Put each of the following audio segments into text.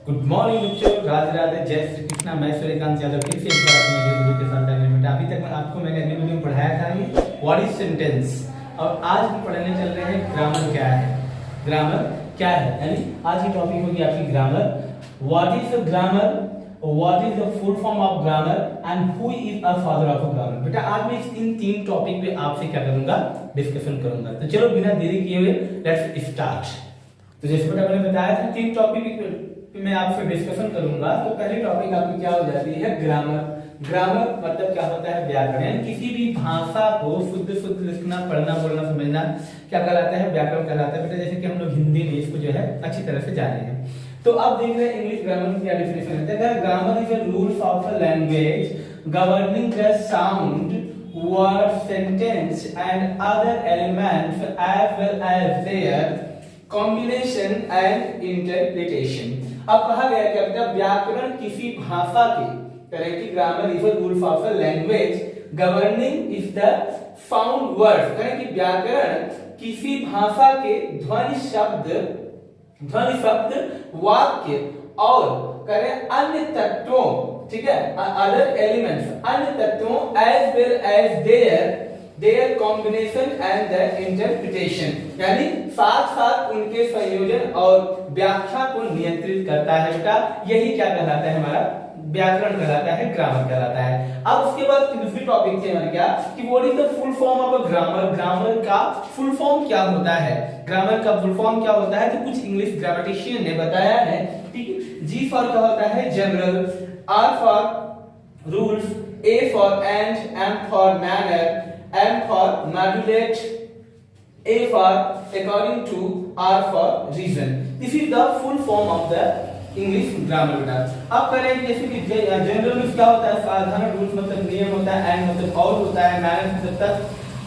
Good morning बच्चों, राधे राधे, जय श्री कृष्णा। मैं सूर्यकांत यादव फिर से एक बार अपने वीडियो के साथ आगे बेटा। अभी तक आपको मैंने अगले वीडियो में पढ़ाया था ये व्हाट इज सेंटेंस, और आज हम पढ़ने चल रहे हैं ग्रामर क्या है। ग्रामर क्या है यानी आज की टॉपिक होगी आपकी grammar. What is grammar, what is the full form of grammar and who is a father of grammar. बेटा आज मैं इन तीन टॉपिक पे आपसे क्या करूंगा, डिस्कशन करूंगा। तो चलो बिना देरी किए हुए लेट्स स्टार्ट। तो जैसे बेटा मैंने बताया था तीन टॉपिक मैं आपसे डिस्कशन करूंगा। तो पहली टॉपिक आपकी क्या हो जाती है, ग्रामर। ग्रामर मतलब क्या होता है, व्याकरण। किसी भी भाषा को शुद्ध शुद्ध लिखना, पढ़ना, बोलना, समझना क्या कहलाता है, व्याकरण कहलाता है बेटा। जैसे कि हम लोग हिंदी में इसको जो है अच्छी तरह से जाने हैं। तो अब देख रहे हैं इंग्लिश ग्रामर में क्या डिफिनेशन है। Grammar is a rules of a language governing the sound, word, sentence and other elements as well as their combination and interpretation. अब कहा गया क्या बेटा, व्याकरण किसी भाषा के, correct, grammar is a rule of a language governing is the found words, करें कि व्याकरण किसी भाषा के ध्वनि शब्द, वाक्य और करें अन्य तत्वों, ठीक है, अदर एलिमेंट्स, अन्य तत्वों as well as their combination and the interpretation, यानी साथ साथ उनके संयोजन और व्याख्या को नियंत्रित करता है बेटा। यही क्या कहलाता है, हमारा व्याकरण कहलाता है, ग्रामर कहलाता है। अब उसके बाद दूसरी टॉपिक थे हमारे क्या कि what is the full form of a grammar. Grammar का फुल फॉर्म क्या होता है, ग्रामर का फुल फॉर्म क्या होता है। तो कुछ इंग्लिश ग्रामेटिशियन ने बताया है, ठीक है। जी फॉर क्या होता है, general, R for rules, A for and, M for manner, M for modulate, A for according to, R for reason. This is the full form of the English grammar बेटा। अब करें जैसे कि जनरल रूल्स क्या होता है, साधारण rules मतलब नियम होता है, एंड मतलब और होता है, मैनर मतलब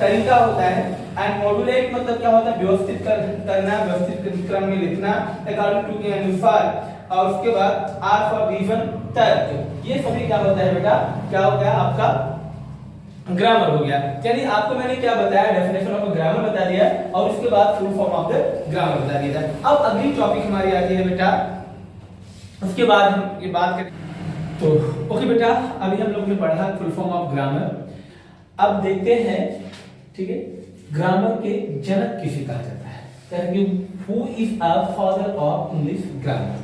तरीका होता है, एंड मॉड्यूलेट मतलब क्या होता है, व्यवस्थित करना, व्यवस्थित क्रम में लिखना, अकॉर्डिंग टू के अनुसार, और उसके बाद R for reason, तर्क। ये सभी क्या होता है बेटा, क्या हो गया आपका ग्रामर हो गया। यानी आपको मैंने क्या बताया, डेफिनेशन ऑफ ग्रामर बता दिया और उसके बाद full form of the grammar बता दिया था। अब अगली टॉपिक हमारी आती है बेटा, उसके बाद हम ये बात करें। तो ओके बेटा, अभी हम लोग ने पढ़ा फुल फॉर्म ऑफ ग्रामर। अब देखते हैं, ठीक है, ग्रामर के जनक किसे कहा जाता है, कहेंगे who is a father of English grammar,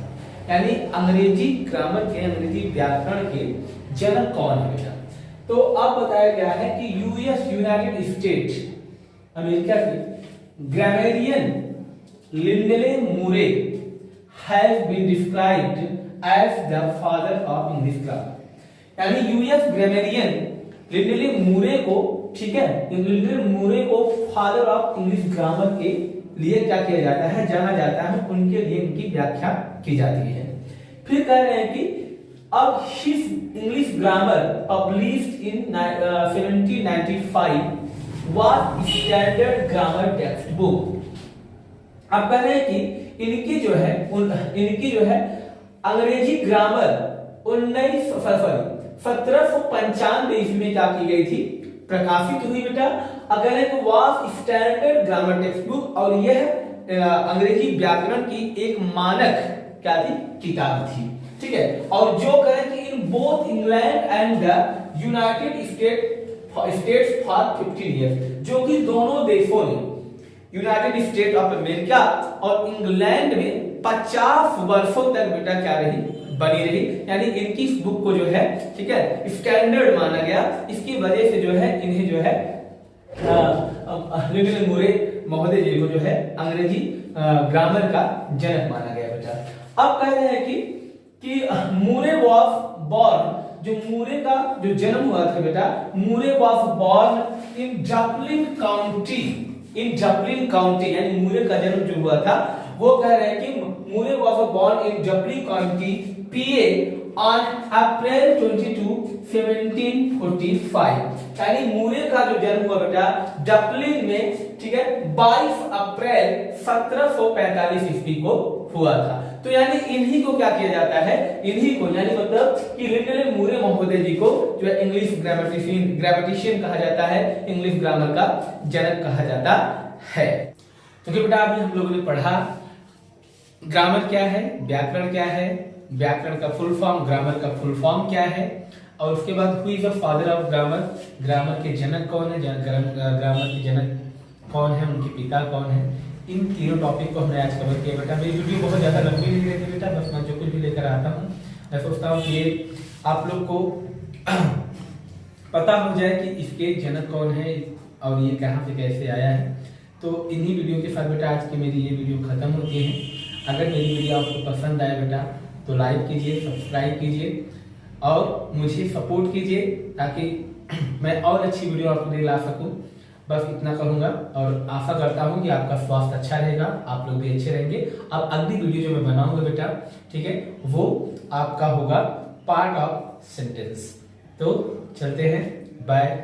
यानी अंग्रेजी ग्रामर के, अंग्रेजी व्याकरण के जनक कौन है बेटा। तो अब बताया गया है कि यूएस, यूनाइटेड स्टेट अमेरिका के grammarian Lindley Murray has been described as the father of English grammar. यानी यूएस ग्रामेरियन लिंडले मूरे को, ठीक है, लिंडले मूरे को फादर ऑफ इंग्लिश ग्रामर के लिए क्या किया जाता है, जाना जाता है, उनके लिए उनकी व्याख्या की जाती है। फिर कह रहे हैं कि अब his English grammar published in 1795 was standard grammar textbook। अब कह रहे हैं कि इनकी जो है अंग्रेजी ग्रामर 1795 ईस्वी में क्या की गई थी, प्रकाशित हुई बेटा। अगर एक was standard grammar text book, और यह अंग्रेजी व्याकरण की एक मानक क्या थी, किताब थी, ठीक है। और जो करें कि in both England and the United states for 15 years, जो कि दोनों देशों ने, यूनाइटेड स्टेट ऑफ अमेरिका और इंग्लैंड में 50 वर्षों तक बेटा क्या रही, बनी रही। यानी इनकी इस बुक को जो है, ठीक है, स्टैंडर्ड माना गया। इसकी वजह से जो है इन्हें जो है लिटिल मूरे महोदय जी को जो है अंग्रेजी ग्रामर का जनक माना गया बेटा। अब कह रहे हैं कि मूरे वॉज बॉर्न, जो मूरे का जो जन्म हुआ था बेटा, Moore was born in Dublin County, यानी मूरे का जन्म जो हुआ था, वो कह रहे हैं कि Moore was born in Dublin County, PA, on April 22, 1745। यानी मूरे का जो जन्म हुआ बेटा डबलिन में, ठीक है, 22 अप्रैल 1745 ईस्वी को हुआ था। तो यानी इन्हीं को क्या किया जाता है, इन्हीं को, यानी मतलब कि लिटिल मूरे महोदय जी को जो है इंग्लिश ग्रामेटिशियन कहा जाता है, इंग्लिश ग्रामर का जनक कहा जाता है। तो बेटा अभी हम लोगों ने पढ़ा ग्रामर क्या है, व्याकरण क्या है, व्याकरण का फुल फॉर्म, ग्रामर का फुल फॉर्म क्या है, और उसके बाद who is the father of grammar, grammar के जनक कौन है, ग्रामर के जनक कौन है, उनके पिता कौन है। इन तीनों टॉपिक को हमने आज कवर किया बेटा। मेरी वीडियो बहुत ज़्यादा लंबी नहीं रहती बेटा, बस मैं जो कुछ भी लेकर आता हूँ मैं सोचता हूँ कि ये आप लोग को पता हो जाए कि इसके जनक कौन है और ये कहाँ से कैसे आया है। तो इन्हीं वीडियो के साथ बेटा आज की मेरी ये वीडियो खत्म होती है। अगर मेरी वीडियो आपको पसंद आए बेटा तो लाइक कीजिए, सब्सक्राइब कीजिए और मुझे सपोर्ट कीजिए ताकि मैं और अच्छी वीडियो आपको दिला सकूं। बस इतना कहूँगा और आशा करता हूँ कि आपका स्वास्थ्य अच्छा रहेगा, आप लोग भी अच्छे रहेंगे। अब अगली वीडियो जो मैं बनाऊंगा बेटा, ठीक है, वो आपका होगा पार्ट ऑफ सेंटेंस। तो चलते हैं, बाय।